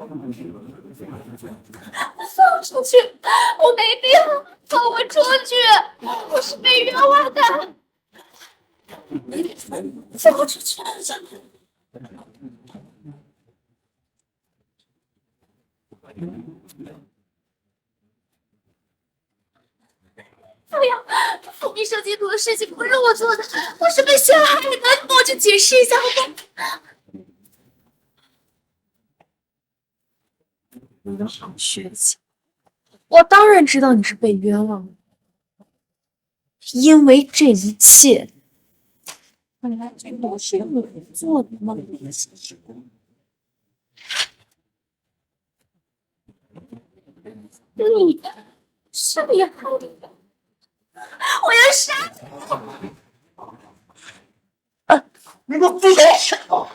放出去！我没病，放我出去！我是被冤枉的，放我出去！哎呀，复辟设计图的事情不是我做的，我是被陷害的，你帮我去解释一下好不？你的好学姐，我当然知道你是被冤枉的，因为这一切本来就不是你做的吗？你是你害的，我要杀你！你给我住手！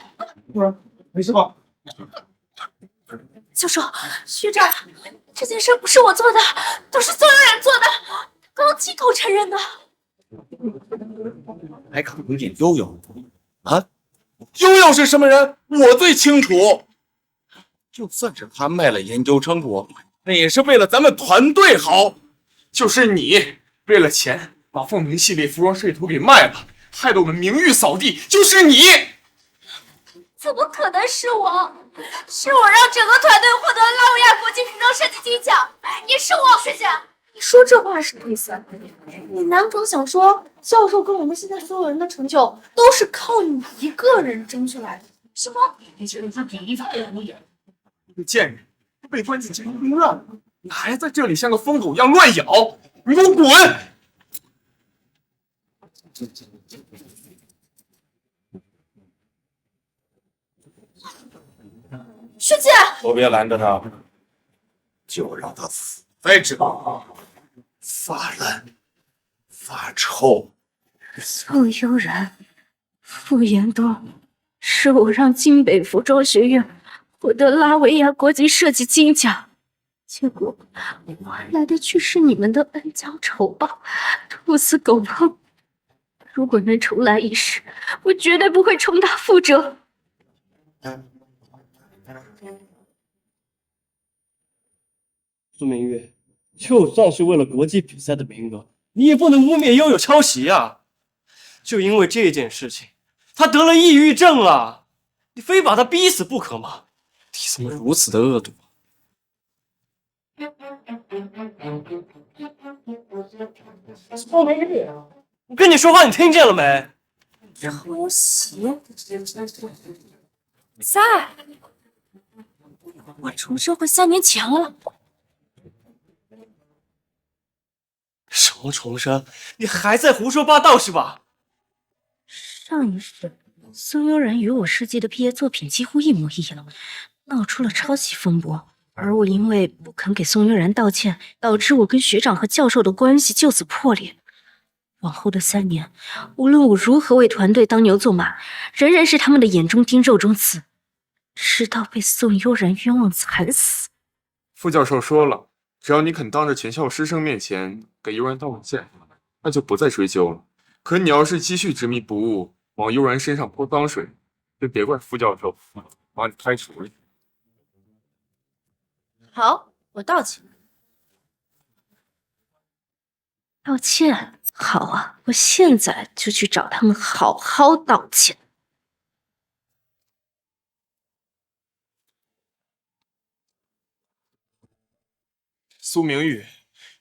夫人，没事吧？教授，学长，这件事不是我做的，都是所有人做的，刚亲口承认的。还考虑点悠悠啊？悠悠是什么人？我最清楚。就算是他卖了研究成果，那也是为了咱们团队好。就是你为了钱把凤鸣系列服装设计图给卖了，害得我们名誉扫地。就是你。怎么可能是我？是我让整个团队获得了拉维亚国际服装设计金奖，也是我。学姐，你说这话是什么意思？你难不成想说教授跟我们现在所有人的成就都是靠你一个人争取来的，是吗？你简直比一发无眼！你个贱人，被关进监狱院了，你还在这里像个疯狗一样乱咬！你给我滚！学姐，都别拦着他，就让他死在这，发烂发臭。宋悠然、傅延东，是我让京北服装学院获得拉维亚国际设计金奖，结果换来的却是你们的恩将仇报、兔死狗烹。如果能重来一世，我绝对不会重蹈覆辙。苏明玉，就算是为了国际比赛的名额，你也不能污蔑悠悠抄袭啊！就因为这件事情，他得了抑郁症了，你非把他逼死不可吗？你怎么如此的恶毒？苏明玉，我跟你说话，你听见了没？抄袭？在，我重社会3年前了。什么重生？你还在胡说八道是吧？上一世，宋悠然与我设计的毕业作品几乎一模一样，闹出了抄袭风波。而我因为不肯给宋悠然道歉，导致我跟学长和教授的关系就此破裂。往后的3年，无论我如何为团队当牛做马，仍然是他们的眼中钉肉中刺，直到被宋悠然冤枉惨死。副教授说了，只要你肯当着全校师生面前给悠然道歉，那就不再追究了。可你要是继续执迷不悟，往悠然身上泼脏水，就别怪副教授把你开除了。好，我道歉。道歉？好啊，我现在就去找他们好好道歉。苏明玉，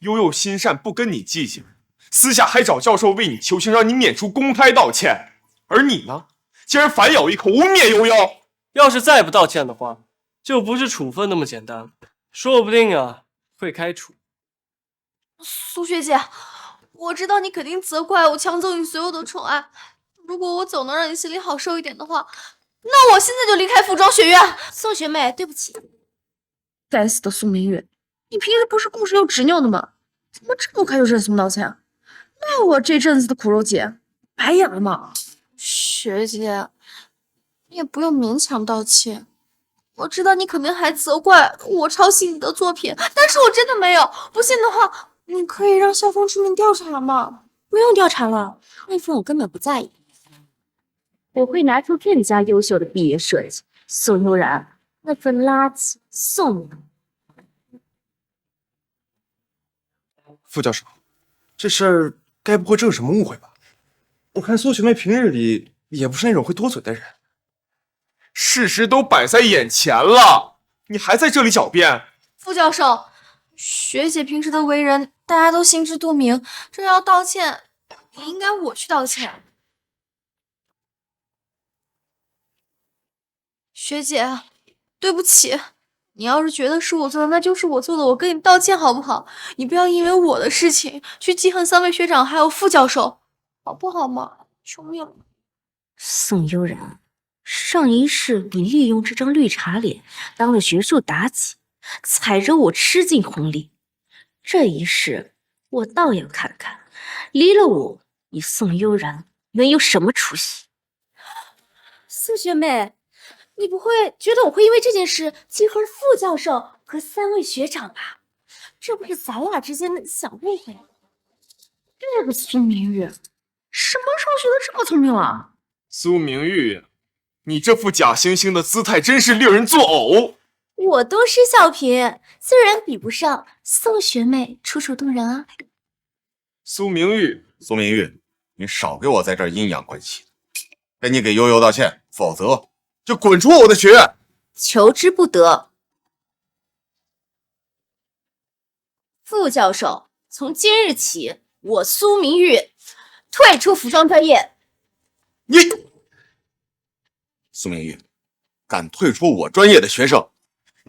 悠悠心善，不跟你计较，私下还找教授为你求情，让你免除公开道歉。而你呢，竟然反咬一口，污蔑悠悠。要是再不道歉的话，就不是处分那么简单，说不定啊会开除。苏学姐，我知道你肯定责怪我抢走你所有的宠爱，如果我走能让你心里好受一点的话，那我现在就离开服装学院。宋学妹，对不起。该死的苏明玉，你平时不是顾着又执拗的吗？怎么这么快就认怂道歉？那我这阵子的苦肉计白演了吗？学姐，你也不用勉强道歉。我知道你肯定还责怪我抄袭你的作品，但是我真的没有。不信的话，你可以让校方出面调查嘛。不用调查了，那份我根本不在意。我会拿出更加优秀的毕业设计。宋悠然，那份垃圾送你。傅教授，这事儿该不会真有什么误会吧？我看苏学妹平日里也不是那种会多嘴的人。事实都摆在眼前了，你还在这里狡辩？傅教授，学姐平时的为人，大家都心知肚明。这要道歉，也应该我去道歉。学姐，对不起，你要是觉得是我做的，那就是我做的，我跟你道歉好不好？你不要因为我的事情去记恨3位学长还有傅教授，好不好嘛？求你了。宋悠然，上一世你利用这张绿茶脸当了学术妲己，踩着我吃尽红利。这一世我倒要看看，离了我，你宋悠然能有什么出息？宋学妹，你不会觉得我会因为这件事记恨傅教授和3位学长吧？这不是咱俩之间的小误会。这个苏明玉，什么时候学的这么聪明了？苏明玉，你这副假惺惺的姿态真是令人作呕。我都是小品，虽然比不上宋学妹楚楚动人啊。苏明玉，苏明玉，你少给我在这儿阴阳怪气，赶紧给悠悠道歉，否则就滚出我的学院！求之不得。傅教授，从今日起，我苏明玉退出服装专业。你，苏明玉，敢退出我专业的学生，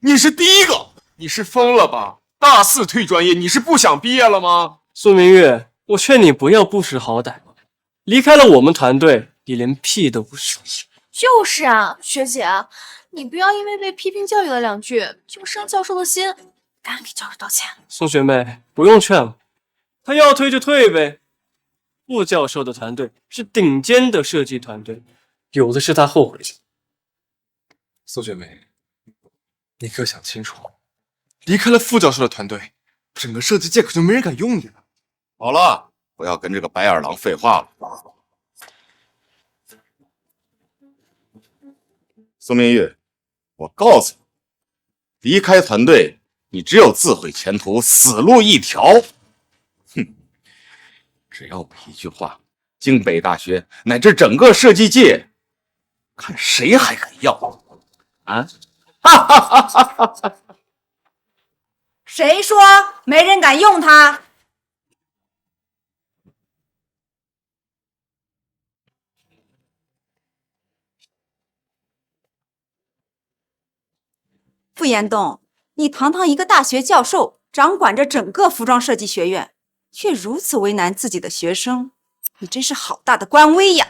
你是第一个！你是疯了吧？大4退专业，你是不想毕业了吗？苏明玉，我劝你不要不识好歹，离开了我们团队，你连屁都不是。就是啊，学姐，你不要因为被批评教育了2句就伤教授的心，赶紧给教授道歉。宋学妹，不用劝了，他要退就退呗。傅教授的团队是顶尖的设计团队，有的是他后悔的。苏学妹，你可想清楚，离开了傅教授的团队，整个设计界可就没人敢用你了。好了，不要跟这个白眼狼废话了。苏明玉，我告诉你，离开团队，你只有自毁前途，死路一条。哼，只要我一句话，京北大学乃至整个设计界，看谁还敢要啊！谁说没人敢用它？傅延东，你堂堂一个大学教授，掌管着整个服装设计学院，却如此为难自己的学生，你真是好大的官威呀！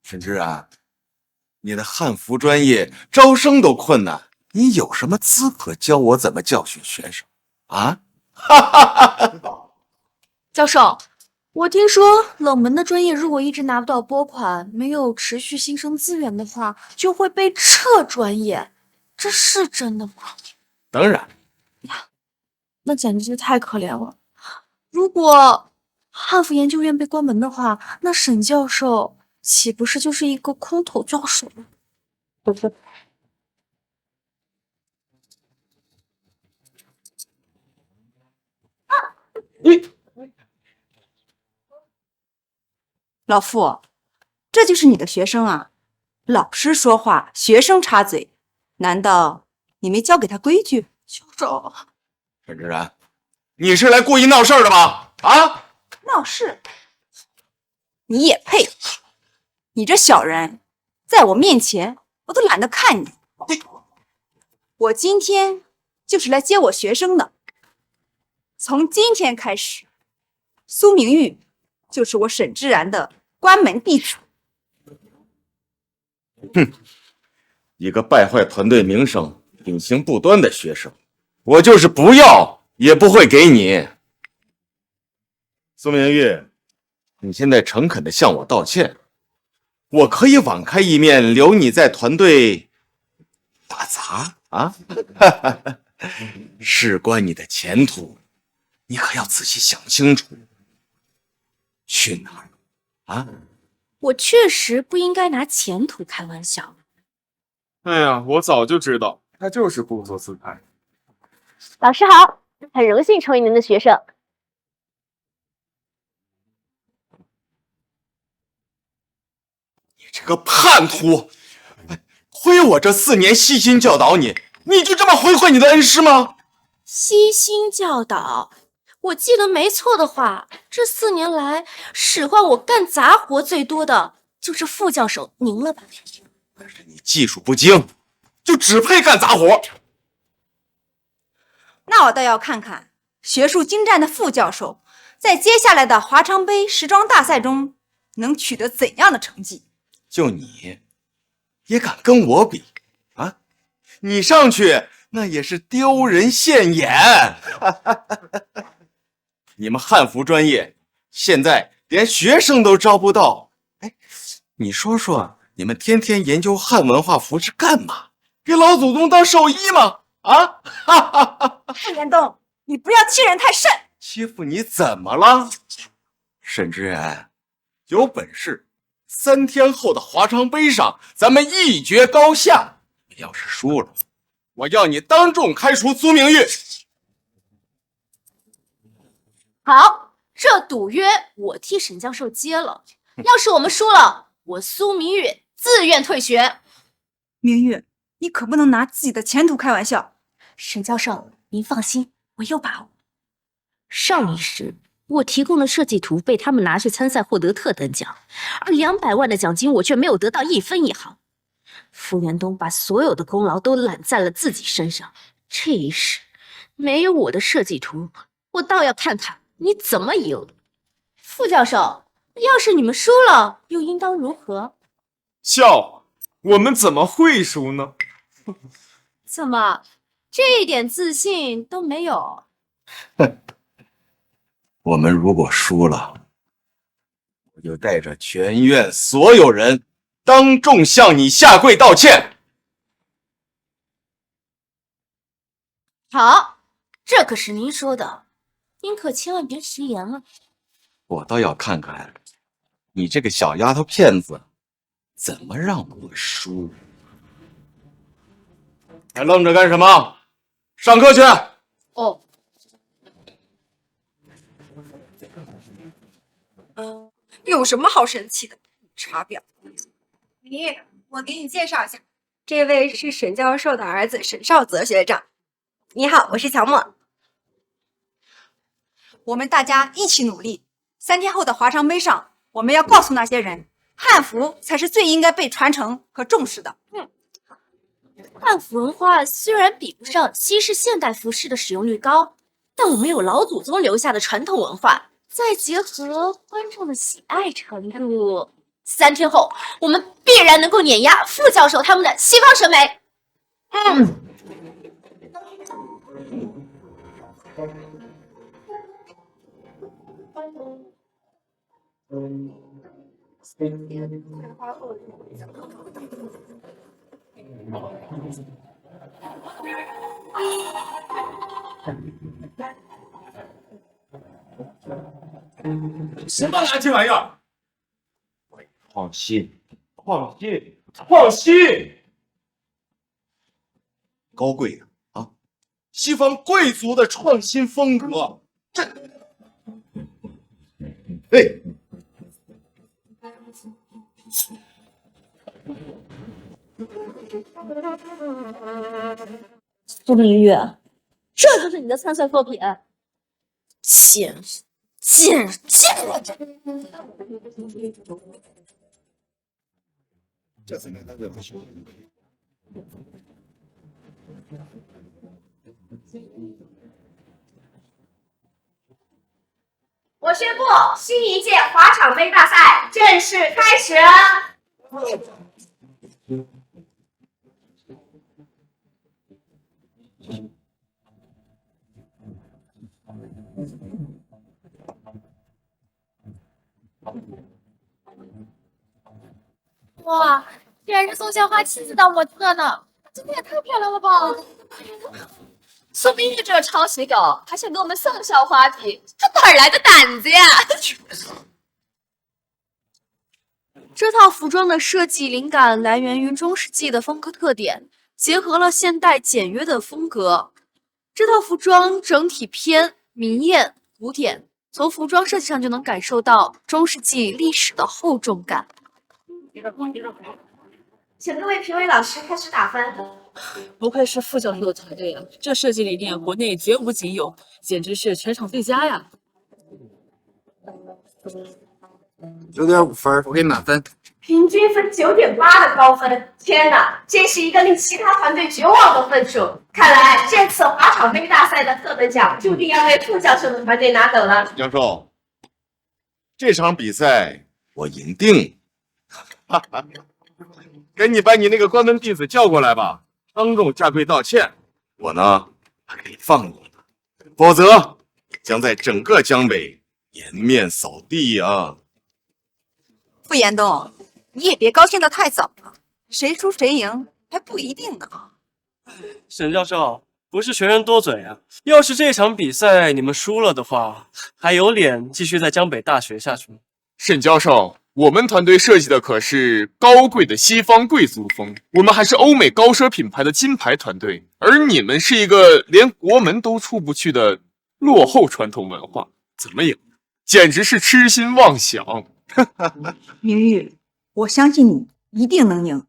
沈之然，你的汉服专业招生都困难，你有什么资格教我怎么教训学生啊？教授，我听说冷门的专业如果一直拿不到拨款，没有持续新生资源的话，就会被撤专业，这是真的吗？当然，那简直是太可怜了。如果汉服研究院被关门的话，那沈教授岂不是就是一个空头教授吗？老傅，这就是你的学生啊？老师说话，学生插嘴，难道你没教给他规矩？教授，沈之然，你是来故意闹事儿的吧？啊！闹事？你也配？你这小人，在我面前我都懒得看你。我今天就是来接我学生的。从今天开始，苏明玉就是我沈之然的关门弟子。哼，一个败坏团队名声、品行不端的学生，我就是不要也不会给你。苏明玉，你现在诚恳地向我道歉，我可以网开一面，留你在团队打杂啊，事关你的前途，你可要仔细想清楚，去哪儿啊？我确实不应该拿前途开玩笑。哎呀，我早就知道，他就是故作姿态。老师好，很荣幸成为您的学生。你这个叛徒！亏我这4年悉心教导你，你就这么毁你的恩师吗？悉心教导，我记得没错的话，这4年来使唤我干杂活最多的就是副教授您了吧？可是你技术不精，就只配干杂活。那我倒要看看学术精湛的副教授在接下来的华昌杯时装大赛中能取得怎样的成绩。就你也敢跟我比啊？你上去那也是丢人现眼。你们汉服专业现在连学生都招不到，哎，你说说，你们天天研究汉文化服饰干嘛？给老祖宗当寿衣吗？啊！傅元东，你不要欺人太甚。欺负你怎么了？沈之然，有本事3天后的华昌杯上，咱们一决高下。要是输了，我要你当众开除苏明玉。好，这赌约我替沈教授接了。要是我们输了，我苏明玉自愿退学。明玉，你可不能拿自己的前途开玩笑。沈教授，您放心，我有把握。上一时，我提供的设计图被他们拿去参赛，获得特等奖，而200万的奖金我却没有得到1分1毫。傅元东把所有的功劳都揽在了自己身上，这一时没有我的设计图，我倒要看看你怎么赢。傅教授，要是你们输了，又应当如何？笑，我们怎么会输呢？怎么，这一点自信都没有？我们如果输了，我就带着全院所有人当众向你下跪道歉。好，这可是您说的，您可千万别食言了。我倒要看看你这个小丫头片子怎么让我输。还愣着干什么？上课去！哦。有什么好生气的？查表。我给你介绍一下，这位是沈教授的儿子沈少泽学长。你好，我是乔墨。我们大家一起努力，3天后的华昌杯上，我们要告诉那些人，汉服才是最应该被传承和重视的。汉服文化虽然比不上西式现代服饰的使用率高，但我们有老祖宗留下的传统文化，再结合观众的喜爱程度，3天后我们必然能够碾压傅教授他们的西方审美。什么垃圾玩意儿！创新，创新，创新！高贵的啊，西方贵族的创新风格，这，哎，苏明玉，这就是你的参赛作品？贱人，贱人，贱人！这才能当个兄我宣布，新一届华场杯大赛正式开始。哇，竟然是宋校花亲自当模特呢，真的也太漂亮了吧！苏明玉这个抄袭狗，还想跟我们宋校花比，他哪来的胆子呀？这套服装的设计灵感来源于中世纪的风格特点，结合了现代简约的风格。这套服装整体偏明艳古典，从服装设计上就能感受到中世纪历史的厚重感。请各位评委老师开始打分。不愧是副教授的团队啊，这设计理念国内绝无仅有，简直是全场最佳呀9.5分，我给你满分。平均分9.8的高分，天哪，这是一个令其他团队绝望的分数。看来这次华场杯大赛的特等奖注定要被副教授的团队拿走了。教授，这场比赛我赢定了。赶紧把你那个关门弟子叫过来吧，当众下跪道歉。我呢，还可以放你，否则将在整个江北颜面扫地啊！傅延东，你也别高兴得太早了，谁输谁赢还不一定呢。沈教授，不是学人多嘴啊！要是这场比赛你们输了的话，还有脸继续在江北大学下去吗？沈教授，我们团队设计的可是高贵的西方贵族风，我们还是欧美高奢品牌的金牌团队，而你们是一个连国门都出不去的落后传统文化，怎么赢？简直是痴心妄想！明玉，我相信你一定能赢。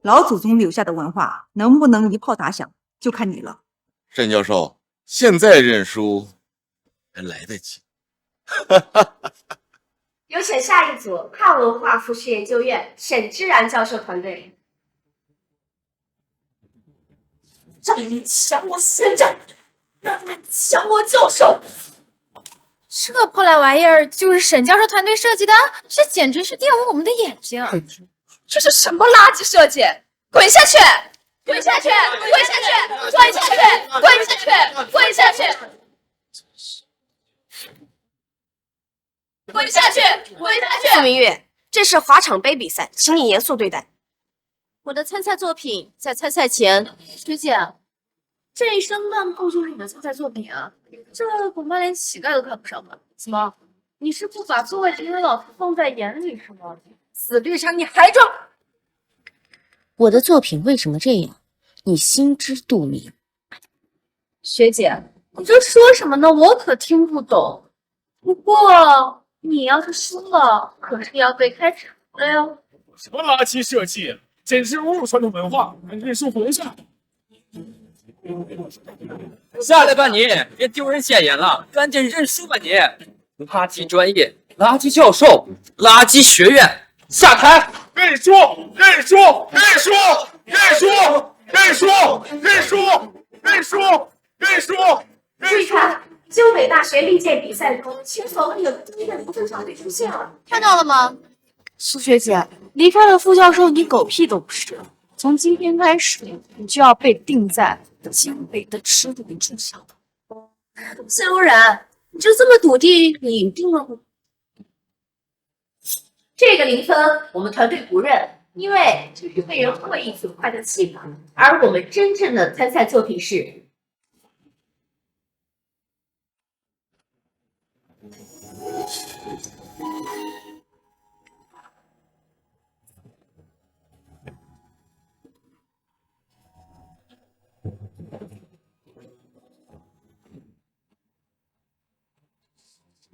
老祖宗留下的文化能不能一炮打响，就看你了。沈教授，现在认输还来得及。有请下一组汉文化服饰研究院沈之然教授团队。想我学长，想我教授，这破烂玩意儿就是沈教授团队设计的，这简直是玷污我们的眼睛！这是什么垃圾设计？滚下去！滚下去！滚下去！滚下去！滚下去！滚下去！滚下去！滚下去！傅明月，这是华场杯比赛，请你严肃对待。我的参赛作品在参赛前，学姐，这一身烂布就是你的参赛作品啊？这恐怕连乞丐都看不上吧？怎么，你是不把作为评委老师放在眼里是吗？死绿茶，你还装？我的作品为什么这样，你心知肚明。学姐，你这说什么呢？我可听不懂。不过你要是输了，可是要被开除了哟。什么垃圾设计，简直侮辱传统文化！认输回去。下来吧你，别丢人现眼了，赶紧认输吧你！垃圾专业，垃圾教授，垃圾学院，下台！认输！认输！认输！认输！认输！认输！认输！认输！注意看，江北大学历届比赛中，前所未有的第一个评分团队出现了。看到了吗？苏学姐，离开了副教授，你狗屁都不是。从今天开始，你就要被定在江北的耻辱之上。夏悠然，你就这么笃定你赢定了吗？这个0分我们团队不认，因为这是被人刻意损坏的气法，而我们真正的参赛作品是。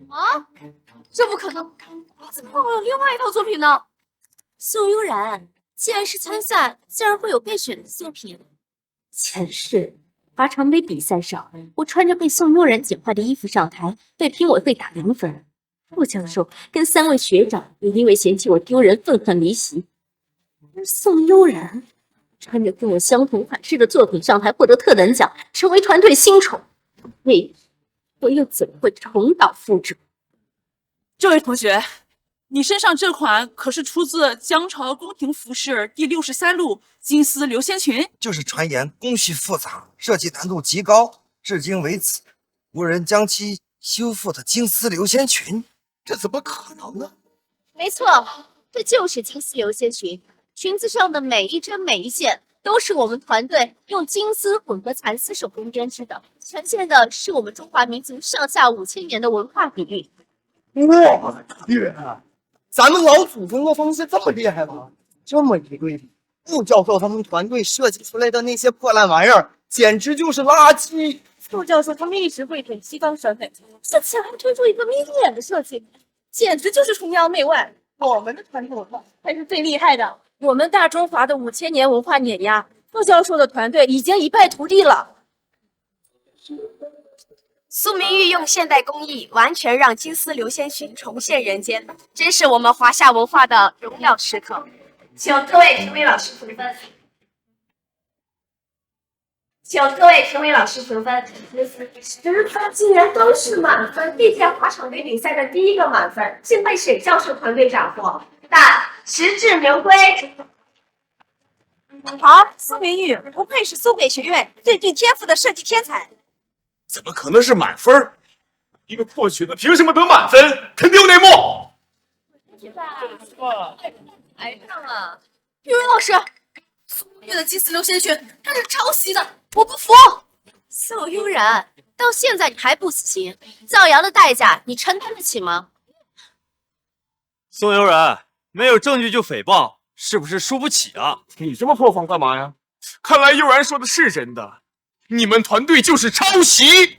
啊，这不可能！怎么会有另外一套作品呢？宋悠然，既然是参赛，自然会有备选的作品。前世华常杯比赛上，我穿着被宋悠然简化的衣服上台，被评委会打0分。副教授跟3位学长也因为嫌弃我丢人，愤恨离席。而宋悠然穿着跟我相同款式的作品上台，获得特等奖，成为团队新宠。我又怎么会重蹈覆辙？这位同学，你身上这款可是出自江朝宫廷服饰第63路金丝流仙裙。就是传言工序复杂，设计难度极高，至今为止无人将其修复的金丝流仙裙，这怎么可能呢？没错，这就是金丝流仙裙，裙子上的每一针每一线都是我们团队用金丝混合蚕丝手工编织的，呈现的是我们中华民族上下5000年的文化底蕴。我的天，咱们老祖宗的风是这么厉害吗？这么一对比，傅教授他们团队设计出来的那些破烂玩意儿，简直就是垃圾。傅教授他们一直会舔西方审美，这次还推出一个眯眼的设计，简直就是崇洋媚外。我们的传统文化才是最厉害的。我们大中华的5000年文化碾压，傅教授的团队已经一败涂地了。苏明玉用现代工艺完全让金丝流仙裙重现人间，真是我们华夏文化的荣耀时刻。请各位评委老师评分。10分竟然都是满分，历届华场队比赛的第一个满分，幸被沈教授团队斩获。但实至名归。好，苏明玉不愧是苏北学院最具天赋的设计天才。怎么可能是满分？一个破裙子凭什么得满分？肯定有内幕。挨上了。语文老师，苏明玉的金丝流仙裙，它是抄袭的，我不服。宋悠然，到现在你还不死心，造谣的代价你承担得起吗？宋悠然，没有证据就诽谤，是不是输不起啊？你这么破防干嘛呀？看来悠然说的是真的，你们团队就是抄袭。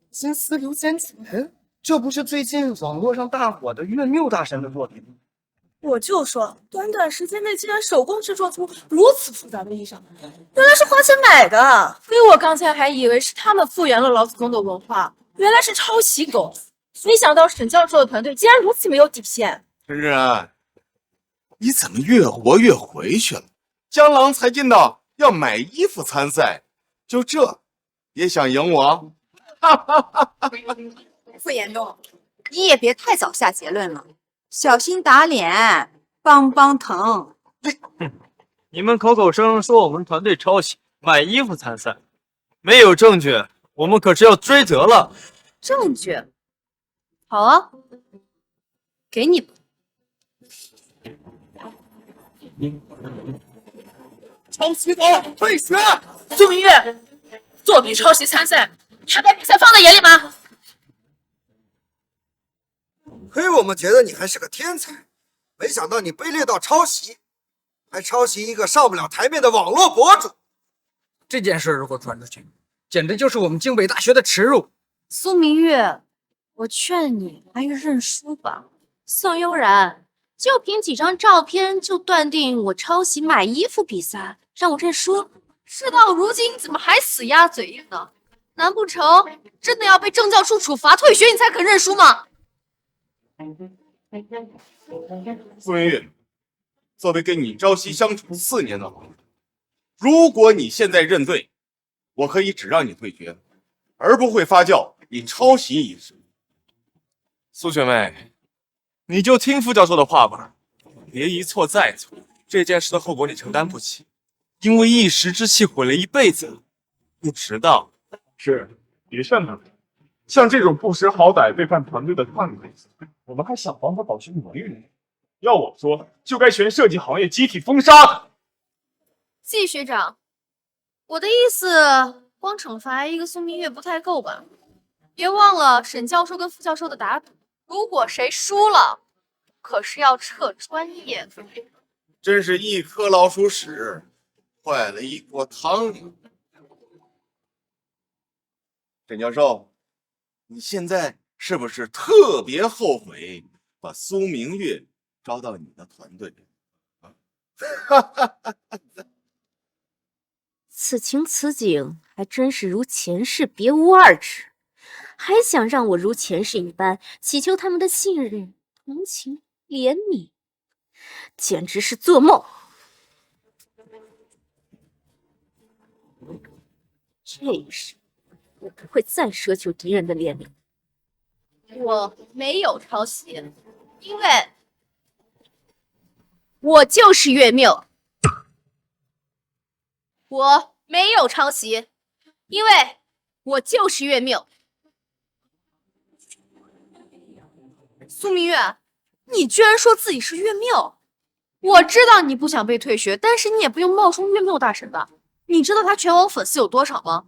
金丝流仙裙，这不是最近网络上大火的岳谬大神的作品吗？我就说，短短时间内竟然手工制作出如此复杂的衣裳，原来是花钱买的。所以我刚才还以为是他们复原了老祖宗的文化，原来是抄袭狗。没想到沈教授的团队竟然如此没有底线。陈然，你怎么越活越回去了？江郎才进到要买衣服参赛，就这也想赢我？傅延东，你也别太早下结论了，小心打脸，邦邦疼。你们口口声声说我们团队抄袭买衣服参赛，没有证据，我们可是要追责了。证据？好啊，给你吧。抄袭狗，退学！苏明月，作弊抄袭参赛，你还把比赛放在眼里吗？亏我们觉得你还是个天才，没想到你卑劣到抄袭，还抄袭一个上不了台面的网络博主。这件事如果传出去，简直就是我们京北大学的耻辱。苏明月，我劝你还是认输吧。宋悠然，就凭几张照片就断定我抄袭买衣服比赛，让我认输？事到如今，怎么还死鸭嘴硬呢？难不成真的要被政教处处罚退学，你才肯认输吗？傅明玉，作为跟你朝夕相处4年的好友，如果你现在认罪，我可以只让你退学，而不会发酵你抄袭一事。苏学妹，你就听傅教授的话吧，别一错再错，这件事的后果你承担不起，因为一时之气毁了一辈子，不值当。是，别劝他们。像这种不识好歹、背叛团队的叛徒，我们还想帮他保全名誉？要我说，就该全设计行业集体封杀他。季学长，我的意思，光惩罚一个苏明月不太够吧？别忘了沈教授跟副教授的打赌，如果谁输了，可是要撤专业的。真是一颗老鼠屎，坏了一锅汤呀！沈教授，你现在是不是特别后悔把苏明月招到你的团队？此情此景，还真是如前世别无二致。还想让我如前世一般祈求他们的信任、同情、怜悯，简直是做梦。这一世，我不会再奢求敌人的怜悯。我没有抄袭，因为我就是岳谬。我没有抄袭，因为我就是岳谬。苏明月，你居然说自己是岳谬！我知道你不想被退学，但是你也不用冒充岳谬大神吧？你知道他全网粉丝有多少吗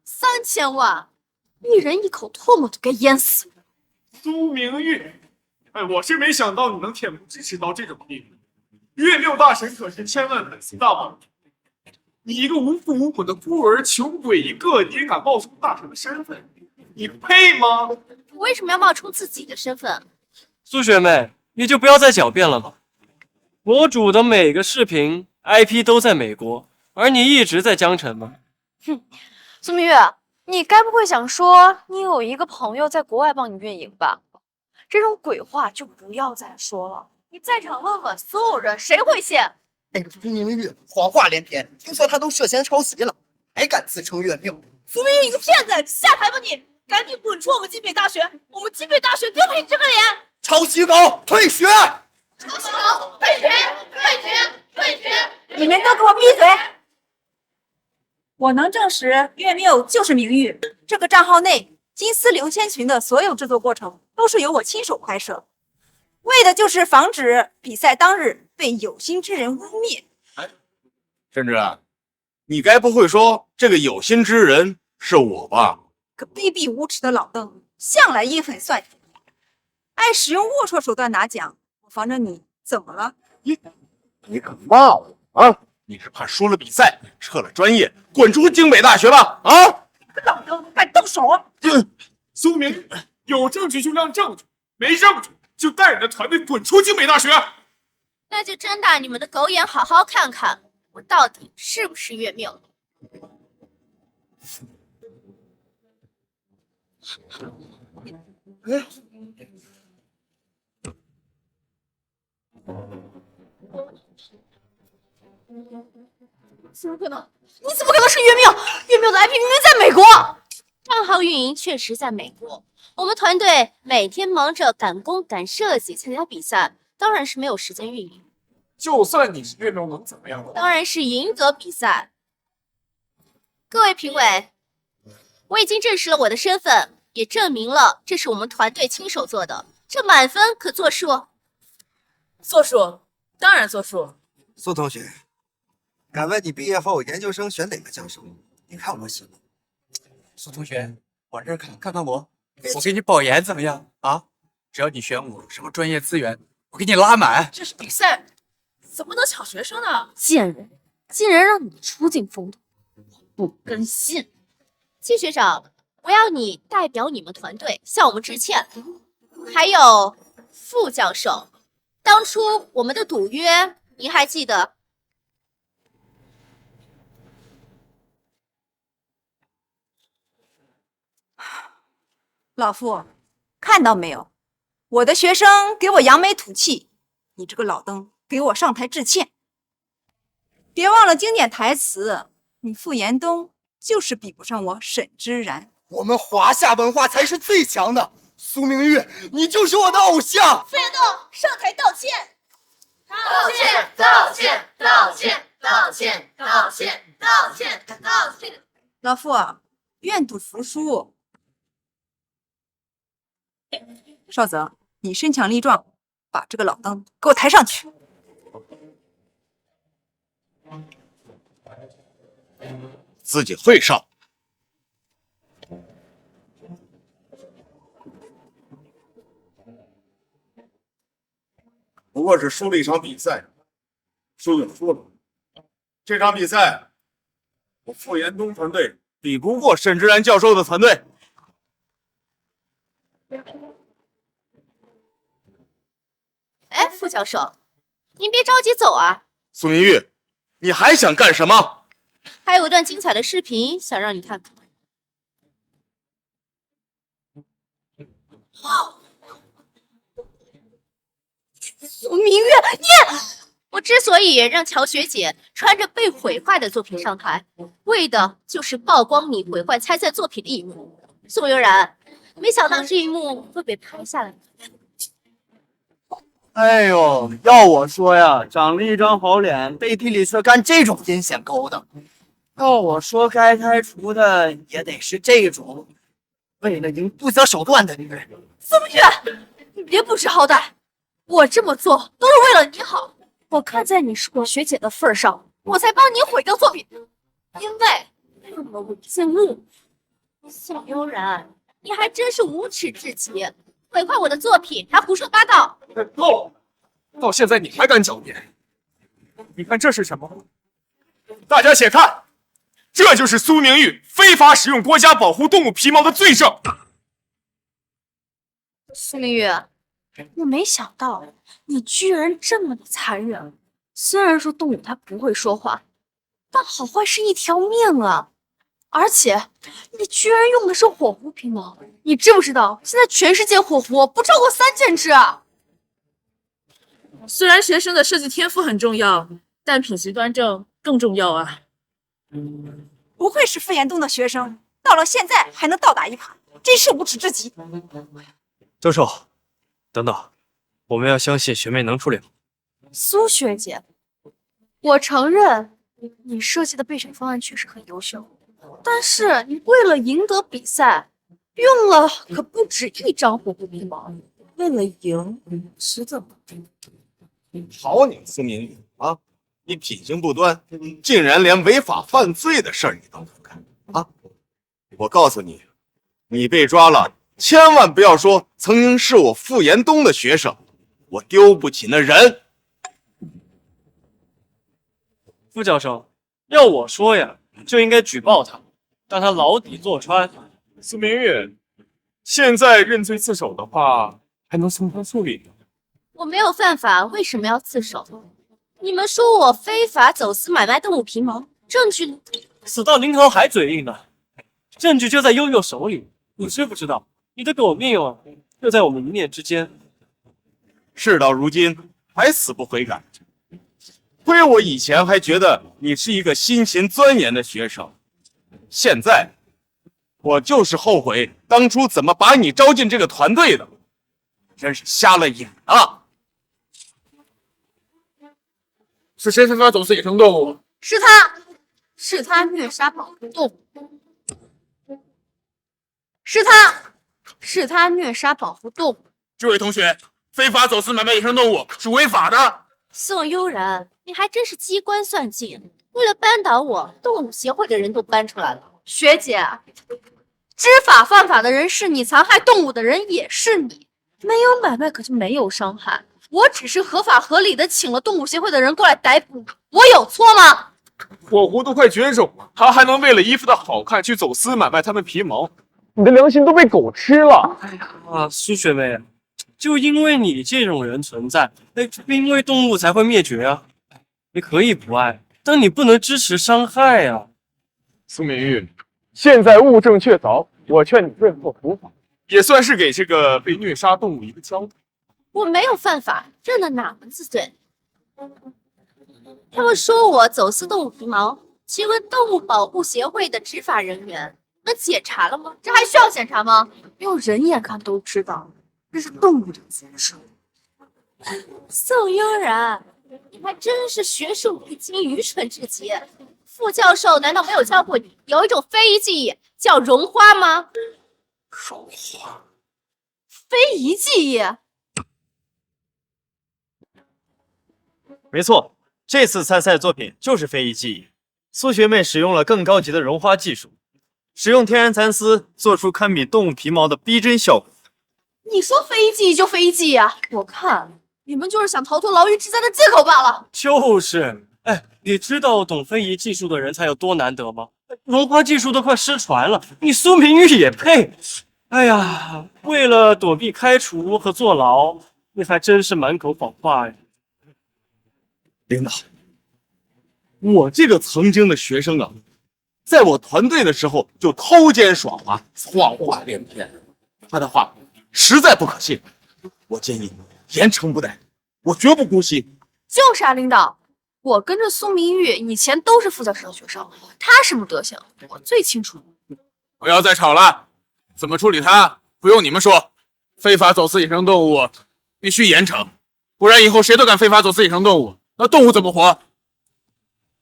？3000万！一人一口唾沫都该淹死。苏明玉，哎，我是没想到你能恬不知耻到这种地步。岳六大神可是千万粉丝大王，你一个无父无母的孤儿穷鬼一个，你也敢冒充大神的身份，你配吗？我为什么要冒充自己的身份？苏学妹，你就不要再狡辩了吧。博主的每个视频 IP 都在美国，而你一直在江城吗？哼，苏明月，你该不会想说你有一个朋友在国外帮你运营吧？这种鬼话就不要再说了。你在场问问所有人，谁会信？那个苏明玉谎话连篇，听说他都涉嫌抄袭了，还敢自称岳谬。苏明玉，你个骗子，下台吧你！赶紧滚出我们金北大学！我们金北大学丢不起这个脸！抄袭狗，退学！抄袭狗，退学！退学！退学！你们都给我闭嘴！我能证实岳谬就是明玉，这个账号内金丝流千裙的所有制作过程都是由我亲手拍摄，为的就是防止比赛当日被有心之人污蔑。甚至，你该不会说这个有心之人是我吧？个卑鄙无耻的老邓，向来阴狠算计，爱使用龌龊手段拿奖。我防着你，怎么了？你敢骂我啊？你是怕输了比赛，撤了专业，滚出京北大学吧？啊！老邓，敢动手！苏明，有证据就亮证据，没证据就带你的团队滚出京北大学。那就睁大你们的狗眼，好好看看我到底是不是岳谬。怎么可能？你怎么可能是岳谬？岳谬的 IP 明明在美国。账号运营确实在美国，我们团队每天忙着赶工、赶设计、参加比赛，当然是没有时间运营。就算你是岳谬，能怎么样？当然是赢得比赛。各位评委，我已经证实了我的身份，也证明了这是我们团队亲手做的，这满分可作数。作数，当然作数。苏同学，敢问你毕业后研究生选哪个教授？你看我行吗？苏同学，往这儿看，看看我，我给你保研怎么样啊？只要你选我，什么专业资源，我给你拉满。这是比赛，怎么能抢学生呢？贱人，竟然让你出尽风头，我不甘心。季学长，我要你代表你们团队向我们致歉。还有傅教授，当初我们的赌约，您还记得？老傅，看到没有？我的学生给我扬眉吐气，你这个老登给我上台致歉。别忘了经典台词，你傅延东就是比不上我沈之然。我们华夏文化才是最强的。苏明玉，你就是我的偶像。傅延东，上台道歉！道歉！道歉！道歉！道歉！道歉！道歉！道歉！老傅，愿赌服输。少泽，你身强力壮，把这个老登给我抬上去。自己会上。不过是输了一场比赛，输就输了。这场比赛，我傅延东团队比不过沈之然教授的团队。哎，傅教授，您别着急走啊。苏明玉，你还想干什么？还有一段精彩的视频想让你看看。苏明月，你！我之所以让乔学姐穿着被毁坏的作品上台，为的就是曝光你毁坏参赛作品的一幕。宋悠然，没想到这一幕会被拍下来。哎呦，要我说呀，长了一张好脸，背地里却干这种阴险勾当。要我说，该开除的也得是这种为了赢不择手段的女人。苏明月，你别不知好歹，我这么做都是为了你好。我看在你是我学姐的份上，我才帮你毁掉作品，因为那么违禁物。宋悠然，你还真是无耻至极！毁坏我的作品，还胡说八道！够了！到现在你还敢狡辩？你看这是什么？大家且看，这就是苏明玉非法使用国家保护动物皮毛的罪证。苏明玉，我没想到你居然这么的残忍。虽然说动物它不会说话，但好坏是一条命啊！而且你居然用的是火狐皮毛，你知不知道现在全世界火狐不超过3000只啊？虽然学生的设计天赋很重要，但品行端正更重要啊！不愧是傅延东的学生，到了现在还能倒打一耙，真是无耻至极。周寿，等等，我们要相信学妹能处理好。苏学姐，我承认你设计的备选方案确实很优秀，但是你为了赢得比赛，用了可不止1张火狐皮毛。为了赢，是怎么？好你苏明玉啊！你品行不端，竟然连违法犯罪的事儿你都能干啊！我告诉你，你被抓了，千万不要说曾经是我傅延东的学生，我丢不起那人。傅教授，要我说呀，就应该举报他，让他牢底坐穿。苏明玉，现在认罪自首的话，还能从宽处理呢。我没有犯法，为什么要自首？你们说我非法走私买卖动物皮毛，证据呢？死到临头还嘴硬呢，证据就在悠悠手里，你知不知道？你的狗命啊，就在我们一念之间。事到如今还死不悔改，亏我以前还觉得你是一个辛勤钻研的学生，现在我就是后悔当初怎么把你招进这个团队的，真是瞎了眼啊！是谁非法走私野生动物？是他虐杀保护动物，是他虐杀保护动物。这位同学，非法走私买卖野生动物是违法的。宋悠然，你还真是机关算尽，为了扳倒我，动物协会的人都搬出来了。学姐，知法犯法的人是你，残害动物的人也是你。没有买卖可就没有伤害。我只是合法合理的请了动物协会的人过来逮捕你，我有错吗？火狐都快绝种了，他还能为了衣服的好看去走私买卖它们皮毛？你的良心都被狗吃了！哎呀，苏学妹，就因为你这种人存在，因为动物才会灭绝啊！你可以不爱，但你不能支持伤害啊！苏明玉，现在物证确凿，我劝你认错伏法，也算是给这个被虐杀动物一个交代。我没有犯法，认了哪门子罪？他们说我走私动物皮毛，请问动物保护协会的执法人员们检查了吗？这还需要检查吗？用人眼看都知道，这是动物的姿势。宋悠然，你还真是学术不精，愚蠢至极。傅教授难道没有教过你，有一种非遗技艺叫绒花吗？绒花，非遗技艺。没错，这次参赛作品就是非遗技艺。苏学妹使用了更高级的绒花技术，使用天然蚕丝做出堪比动物皮毛的逼真效果。你说非遗技艺就非遗技艺啊？我看你们就是想逃脱牢狱之灾的借口罢了。就是，哎，你知道懂非遗技术的人才有多难得吗？绒花技术都快失传了，你苏明玉也配？哎呀，为了躲避开除和坐牢，你还真是满口谎话呀！领导，我这个曾经的学生啊，在我团队的时候就偷奸耍滑，谎话连篇，他的话实在不可信，我建议严惩不贷，我绝不姑息。就是啊，领导，我跟着苏明玉以前都是副教授的学生，他什么德行我最清楚。不要再吵了，怎么处理他不用你们说，非法走私野生动物必须严惩，不然以后谁都敢非法走私野生动物，那动物怎么活？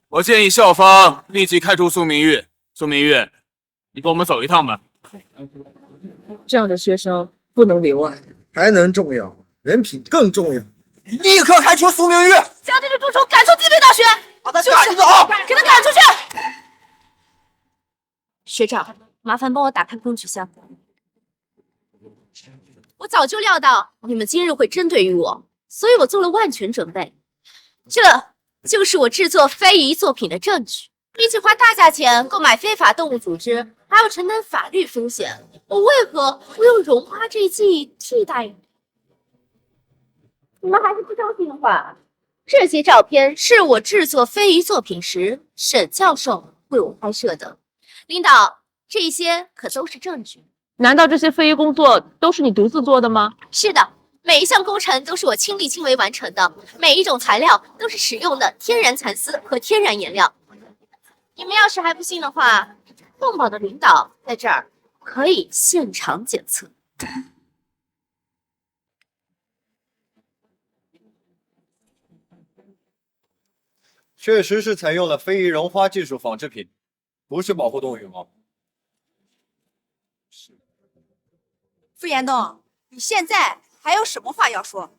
我建议校方立即开除苏明玉。苏明玉，你跟我们走一趟吧。这样的学生不能留啊！还能重要？人品更重要。立刻开除苏明玉！将这只毒虫赶出地北大学！把他赶走！给他赶出去！学长，麻烦帮我打开工具箱。我早就料到你们今日会针对于我，所以我做了万全准备。这就是我制作非遗作品的证据。比起花大价钱购买非法动物组织，还要承担法律风险，我为何不用绒花这一技替代你？你们还是不相信的话，这些照片是我制作非遗作品时沈教授为我拍摄的。领导，这些可都是证据。难道这些非遗工作都是你独自做的吗？是的，每一项工程都是我亲力亲为完成的，每一种材料都是使用的天然蚕丝和天然颜料。你们要是还不信的话，动保的领导在这儿可以现场检测。确实是采用了非遗绒花技术纺织品，不是保护动物羽毛。傅延东，你现在还有什么话要说？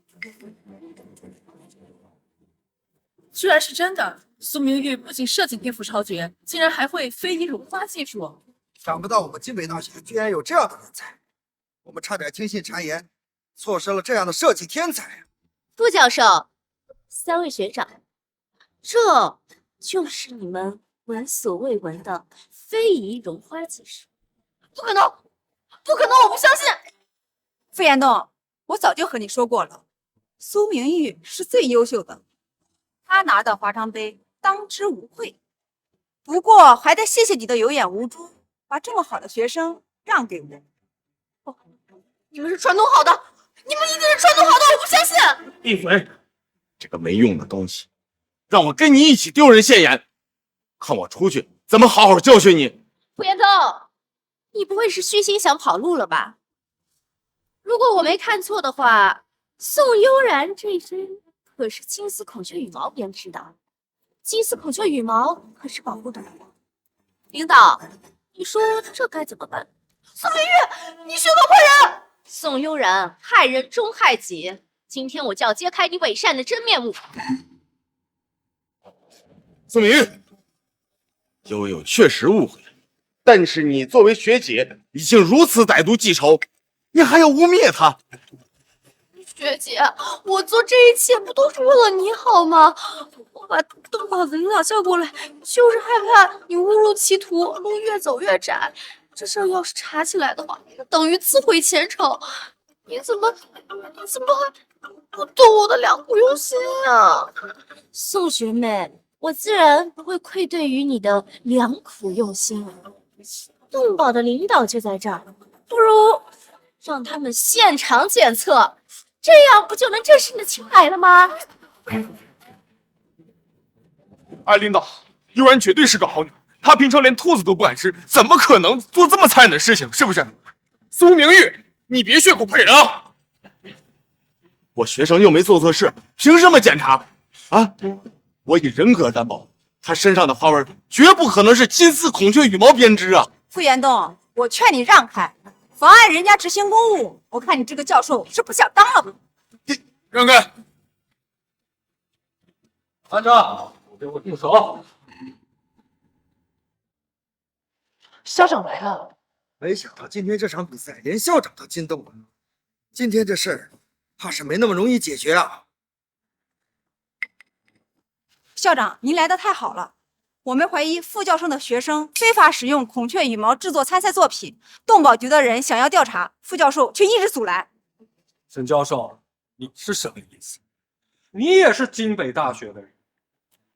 居然是真的！苏明玉不仅设计天赋超绝，竟然还会非遗绒花技术。想不到我们京北大学居然有这样的人才，我们差点听信谗言，错失了这样的设计天才。傅教授，三位学长，这就是你们闻所未闻的非遗绒花技术。不可能，不可能，我不相信！傅延东，我早就和你说过了，苏明玉是最优秀的，他拿到华章杯当之无愧。不过还得谢谢你的有眼无珠，把这么好的学生让给我。你们是传统好的，你们一定是传统好的，我不相信！闭嘴！这个没用的东西，让我跟你一起丢人现眼，看我出去怎么好好教训你！傅延东，你不会是虚心想跑路了吧？如果我没看错的话，宋悠然这身可是金丝孔雀羽毛编织的，金丝孔雀羽毛可是保护动物。领导，你说这该怎么办？宋明玉，你血口喷人！宋悠然害人终害己，今天我就要揭开你伪善的真面目。宋明玉，悠悠确实误会了，但是你作为学姐，已经如此歹毒记仇，你还要污蔑她？学姐，我做这一切不都是为了你好吗？我把动保的领导叫过来，就是害怕你误入歧途，路越走越窄。这事儿要是查起来的话，等于自毁前程。你怎么还不懂我的良苦用心啊？宋学妹，我自然不会愧对于你的良苦用心。动保的领导就在这儿，不如让他们现场检测，这样不就能证实你的清白了吗？哎，领导，悠然绝对是个好女，她平常连兔子都不敢吃，怎么可能做这么残忍的事情？是不是？苏明玉，你别血口喷人啊！我学生又没做错事，凭什么检查？啊！我以人格担保，他身上的花纹绝不可能是金丝孔雀羽毛编织啊！傅延东，我劝你让开，妨碍人家执行公务。我看你这个教授是不想当了吧？让开！班长，给我住手！校长来了。没想到今天这场比赛连校长都惊动了，今天这事儿怕是没那么容易解决啊！校长，您来的太好了。我们怀疑傅教授的学生非法使用孔雀羽毛制作参赛作品，动保局的人想要调查，傅教授却一直阻拦。沈教授，你是什么意思？你也是京北大学的人，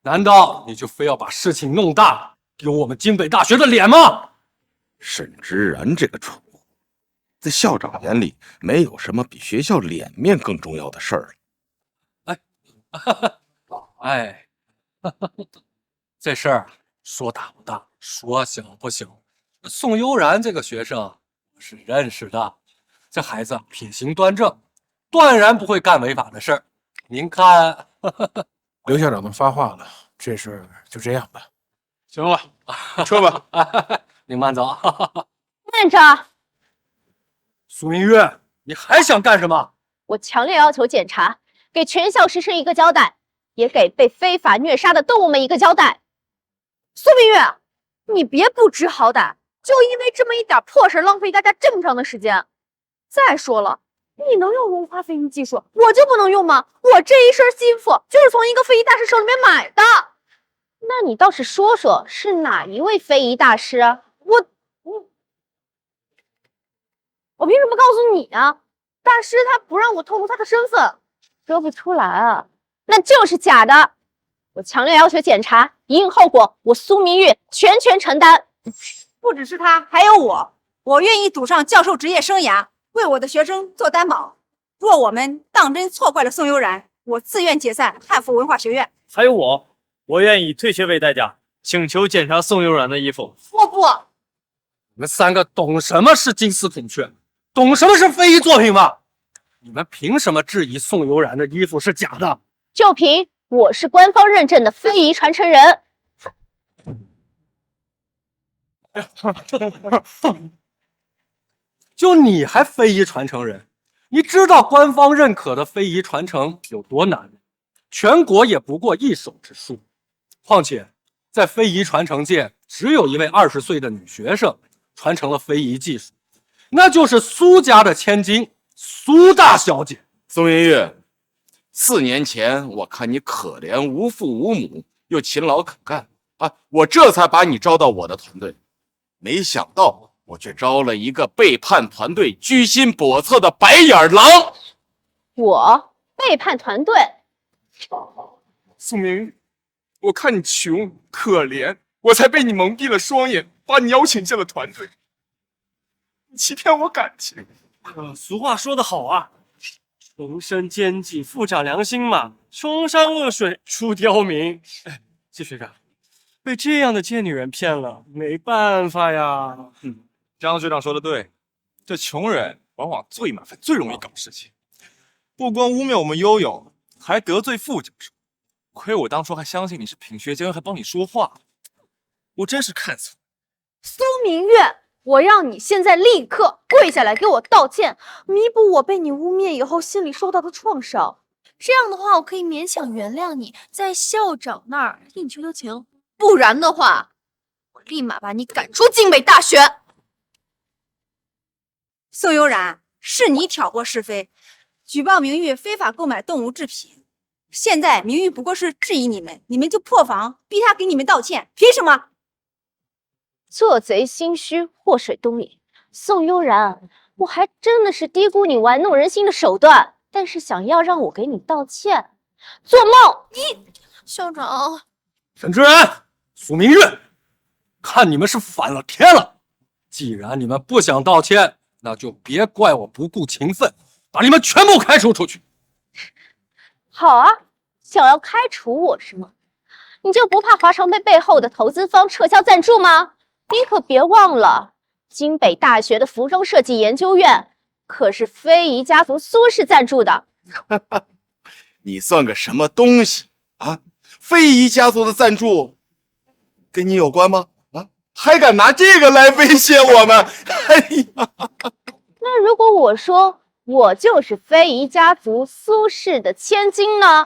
难道你就非要把事情弄大，丢我们京北大学的脸吗？沈之然这个蠢物，在校长眼里，没有什么比学校脸面更重要的事儿了。哎，这事儿说大不大，说小不小。宋悠然这个学生我是认识的，这孩子品行端正，断然不会干违法的事儿。您看，刘校长们发话了，这事儿就这样吧。行了，撤吧。您慢走。慢着！苏明月，你还想干什么？我强烈要求检查，给全校师生一个交代，也给被非法虐杀的动物们一个交代。苏明月，你别不知好歹，就因为这么一点破事浪费大家这么长的时间。再说了，你能用融化非遗技术，我就不能用吗？我这一身西服就是从一个非遗大师手里面买的。那你倒是说说，是哪一位非遗大师啊？我凭什么告诉你啊？大师他不让我透露他的身份。说不出来啊，那就是假的。我强烈要求检查，一应后果我苏明玉全权承担。不只是他，还有我，我愿意赌上教授职业生涯，为我的学生做担保。若我们当真错怪了宋悠然，我自愿解散汉服文化学院。还有我愿意以退学为代价，请求检查宋悠然的衣服。我不，你们3个懂什么是金丝孔雀，懂什么是非遗作品吗？你们凭什么质疑宋悠然的衣服是假的？就凭我是官方认证的非遗传承人。就你还非遗传承人？你知道官方认可的非遗传承有多难吗？全国也不过一手之数。况且，在非遗传承界，只有一位20岁的女学生传承了非遗技术，那就是苏家的千金苏大小姐。宋云玉，4年前我看你可怜无父无母，又勤劳肯干啊，我这才把你招到我的团队。没想到我却招了一个背叛团队、居心叵测的白眼狼。我背叛团队？宋明玉，我看你穷可怜，我才被你蒙蔽了双眼，把你邀请进了团队。你欺骗我感情。俗话说得好啊，穷生奸计，富长良心嘛。穷山恶水出刁民。季学长，被这样的贱女人骗了，没办法呀。张学长说的对，这穷人往往最麻烦，最容易搞事情。不光污蔑我们悠悠，还得罪副教授。亏我当初还相信你是品学兼优，还帮你说话，我真是看错。苏明月，我让你现在立刻跪下来给我道歉，弥补我被你污蔑以后心里受到的创伤。这样的话，我可以勉强原谅你，在校长那儿替你求求情。不然的话，我立马把你赶出晋北大学。宋悠然，是你挑拨是非，举报明玉非法购买动物制品。现在明玉不过是质疑你们，你们就破防，逼他给你们道歉，凭什么？做贼心虚，祸水东引。宋悠然，我还真的是低估你玩弄人心的手段，但是想要让我给你道歉，做梦！你校长，沈志远、苏明玉，看你们是反了天了。既然你们不想道歉，那就别怪我不顾情分，把你们全部开除出去。好啊，想要开除我是吗？你就不怕华长被背后的投资方撤销赞助吗？你可别忘了，京北大学的服装设计研究院可是非遗家族苏氏赞助的。你算个什么东西啊？非遗家族的赞助跟你有关吗？啊，还敢拿这个来威胁我们？哎呀！那如果我说我就是非遗家族苏氏的千金呢？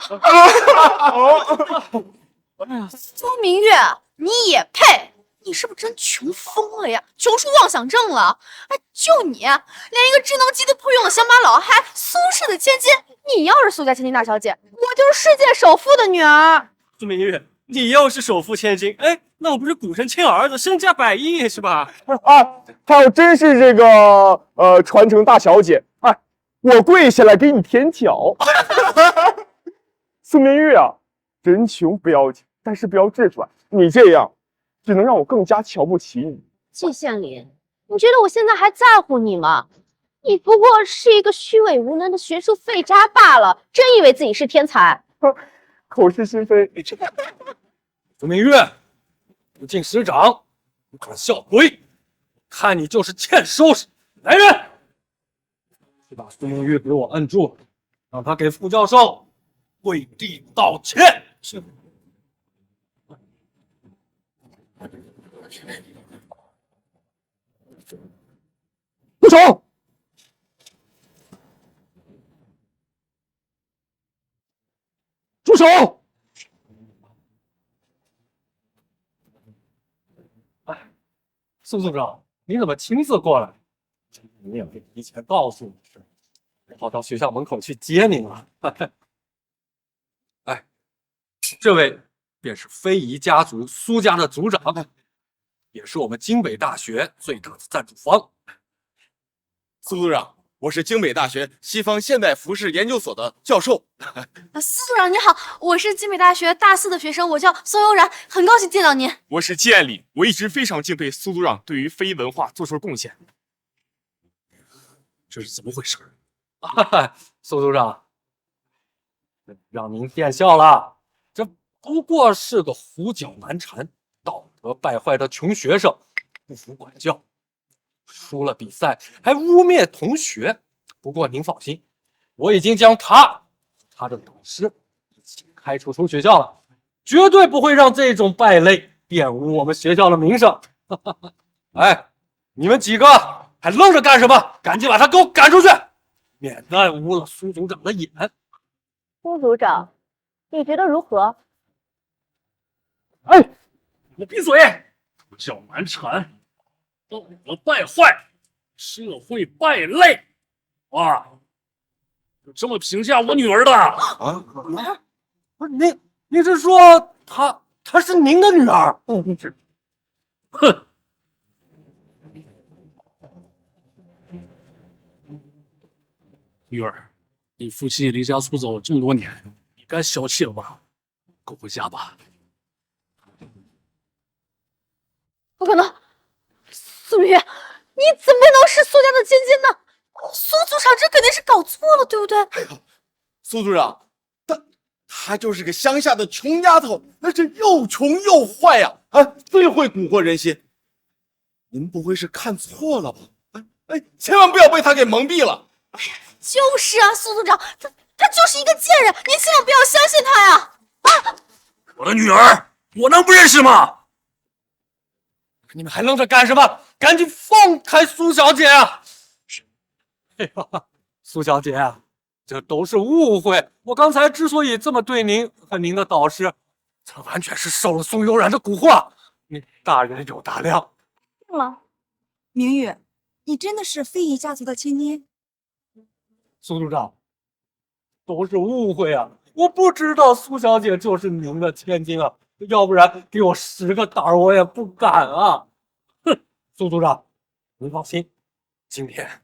苏明月，你也配？你是不是真穷疯了呀？穷出妄想症了？哎，就你，连一个智能机都不会用的乡巴佬，还苏氏的千金？你要是苏家千金大小姐，我就是世界首富的女儿。苏明玉，你要是首富千金，哎，那我不是股神亲儿子，身价100亿是吧？啊，她要真是这个传承大小姐，哎，我跪下来给你舔脚。苏明玉啊，人穷不要紧，但是不要志短，你这样只能让我更加瞧不起你。季羡林，你觉得我现在还在乎你吗？你不过是一个虚伪无能的学术废渣罢了，真以为自己是天才？口是心非。苏明玉，不敬师长，不可笑鬼，看你就是欠收拾。来人，去把苏明玉给我摁住，让他给副教授跪地道歉。是。住手！住手！哎，宋组长，你怎么亲自过来？你也没提前告诉我是。跑到学校门口去接您了。哎，这位便是非遗家族苏家的族长，也是我们京北大学最大的赞助方。苏组长，我是京北大学西方现代服饰研究所的教授。司组长你好，我是京北大学大4的学生，我叫宋悠然，很高兴见到您。我是季爱礼，我一直非常敬佩苏组长对于非遗文化做出的贡献。这是怎么回事？苏组长，让您见笑了。这不过是个胡搅蛮缠、道德败坏的穷学生，不服管教，输了比赛还污蔑同学。不过您放心，我已经将他的导师一起开除出学校了，绝对不会让这种败类玷污我们学校的名声。哎，你们几个还愣着干什么？赶紧把他给我赶出去，免得污了苏组长的眼。苏组长，你觉得如何？哎，你们闭嘴！胡搅蛮缠，道德败坏，社会败类。哇，就这么评价我女儿的啊？不是您是说她是您的女儿？是。哼。女儿，你父亲离家出走这么多年，你该消气了吧？跟我回家吧。不可能，苏明月，你怎么能是苏家的千金呢？苏组长这肯定是搞错了，对不对？苏组长，她就是个乡下的穷丫头，那是又穷又坏呀！最会蛊惑人心。您不会是看错了吧？千万不要被她给蒙蔽了。就是啊，苏组长，他就是一个贱人，您千万不要相信他呀！我的女儿，我能不认识吗？你们还愣着干什么？赶紧放开苏小姐啊！哎呀，苏小姐，这都是误会。我刚才之所以这么对您和您的导师，这完全是受了宋悠然的蛊惑。你大人有大量。是吗？明宇，你真的是非遗家族的千金？苏组长，都是误会啊！我不知道苏小姐就是您的千金啊，要不然给我10个胆儿我也不敢啊！哼，苏组长，您放心，今天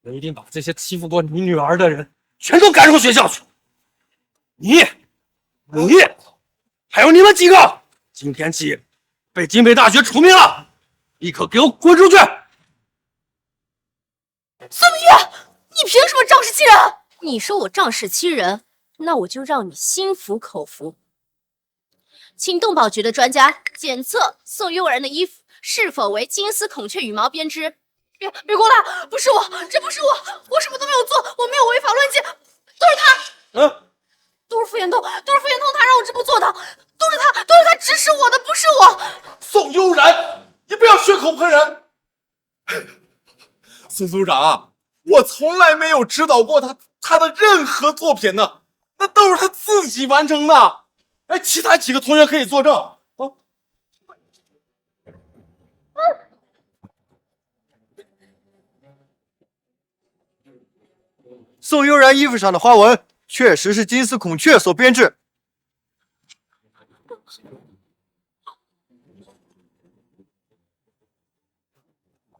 我一定把这些欺负过你女儿的人全都赶出学校去。你，还有你们几个，今天起被京北大学除名了，立刻给我滚出去！苏明月，你凭什么仗势欺人？你说我仗势欺人，那我就让你心服口服。请动保局的专家检测宋悠然的衣服是否为金丝孔雀羽毛编织。别过来！不是我，这不是我什么都没有做，我没有违法乱纪，都是他。都是傅延通，他让我这么做的，都是他指使我的，不是我。宋悠然，你不要血口喷人。苏组长，我从来没有指导过他的任何作品呢，那都是他自己完成的。其他几个同学可以作证。宋悠然衣服上的花纹确实是金丝孔雀所编制。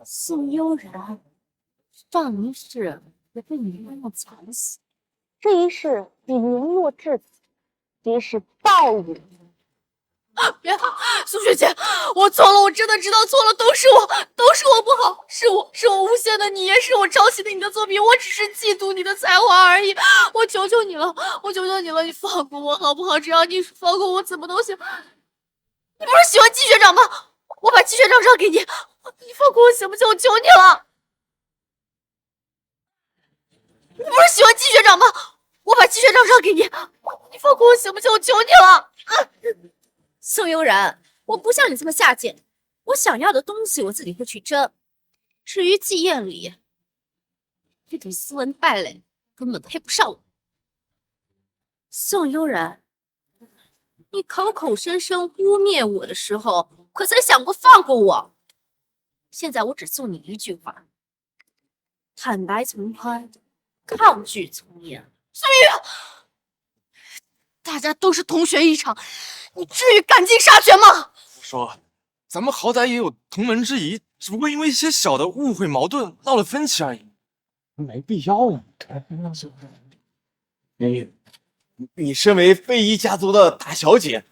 宋悠然，上一世也被你冤枉惨死，这一世你沦落至此，即是报应。别，苏学姐，我错了，我真的知道错了，都是我不好，是我诬陷的你，也是我抄袭的你的作品，我只是嫉妒你的才华而已。我求求你了，你放过我好不好？只要你放过我，怎么都行。你不是喜欢季学长吗？我把季学长让给你，你放过我行不行？我求你了。你不是喜欢季学长吗？我把季学长让给你，你放过我行不行？我求你了。宋悠然，我不像你这么下贱，我想要的东西我自己会去争。至于季艳礼，这种斯文败类根本配不上我。宋悠然，你口口声声污蔑我的时候，可曾想过放过我？现在我只送你一句话：坦白从宽，抗拒从严。孙明月，大家都是同学一场，你至于赶尽杀绝吗？说，咱们好歹也有同门之谊，只不过因为一些小的误会矛盾闹了分歧而已，没必要呀。明月，你身为非遗家族的大小姐，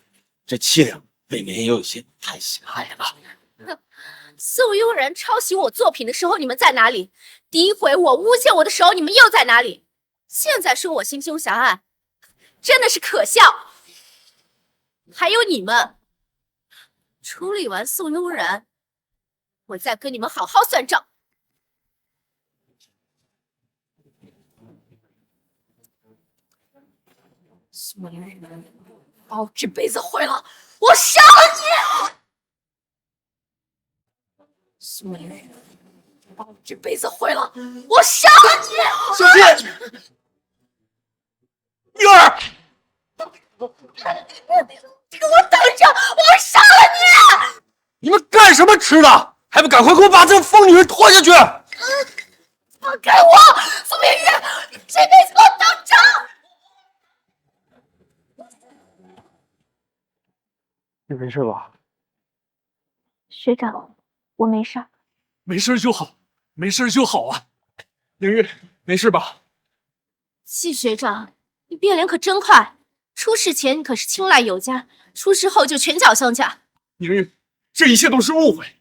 这气量未免也有些太狭隘了。宋悠然抄袭我作品的时候，你们在哪里？诋毁我、诬陷我的时候，你们又在哪里？现在说我心胸狭隘，真的是可笑。还有你们，处理完宋悠然，我再跟你们好好算账。宋悠然，把我这辈子毁了，我杀了你！宋悠然，把我这辈子毁了，我杀了你！小姐，女儿，你给我等着！我杀了你！你们干什么吃的？还不赶快给我把这疯女人拖下去！放开我！宋明月，你这辈子给我等着！你没事吧？学长，我没事。没事就好，没事就好啊。凌月，没事吧？季学长，你变脸可真快！出事前你可是青睐有加，出事后就拳脚相加。凌月，这一切都是误会，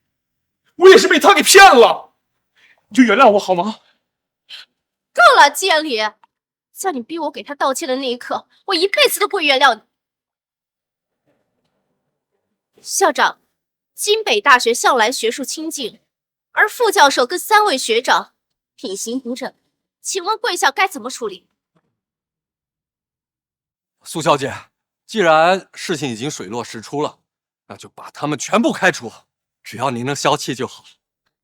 我也是被他给骗了，你就原谅我好吗？够了，建礼！在你逼我给他道歉的那一刻，我一辈子都不会原谅你。校长，京北大学向来学术清静，而副教授跟3位学长品行不正，请问贵校该怎么处理？苏小姐，既然事情已经水落石出了，那就把他们全部开除，只要您能消气就好。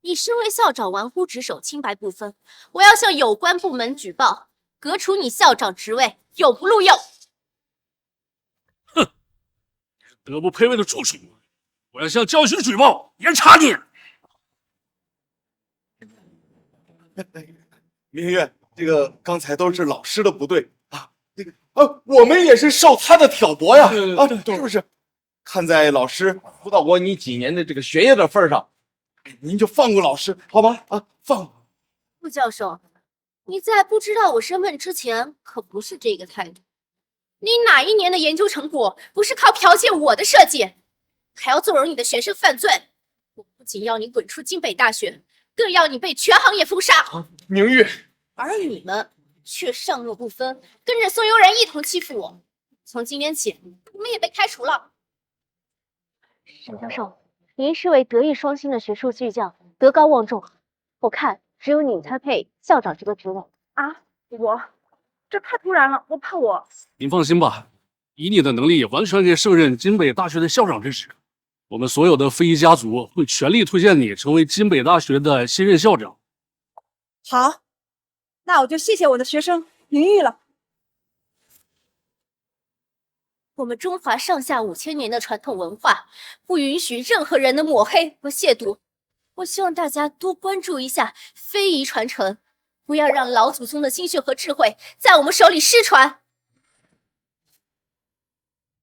你身为校长，玩忽职守，清白不分，我要向有关部门举报，革除你校长职位，永不录用。哼，德不配位的畜生！我要向教训举报，严查你！明月，这个刚才都是老师的不对啊，我们也是受他的挑拨呀，是不是？看在老师辅导过你几年的这个学业的份上，您就放过老师，好吧？啊，放过。副教授，你在不知道我身份之前，可不是这个态度。你哪一年的研究成果不是靠剽窃我的设计，还要纵容你的学生犯罪？我不仅要你滚出京北大学，更要你被全行业封杀。明月，而你们却上弱不分，跟着宋悠然一同欺负我。从今天起，你们也被开除了。沈教授，您是位德艺双馨的学术巨匠，德高望重，我看只有你才配校长这个职位啊！这太突然了，我怕我。您放心吧，以你的能力，完全可以胜任京北大学的校长之职。我们所有的非遗家族会全力推荐你成为京北大学的新任校长。好，那我就谢谢我的学生明玉了。我们中华上下5000年的传统文化，不允许任何人的抹黑和亵渎。我希望大家多关注一下非遗传承，不要让老祖宗的心血和智慧在我们手里失传。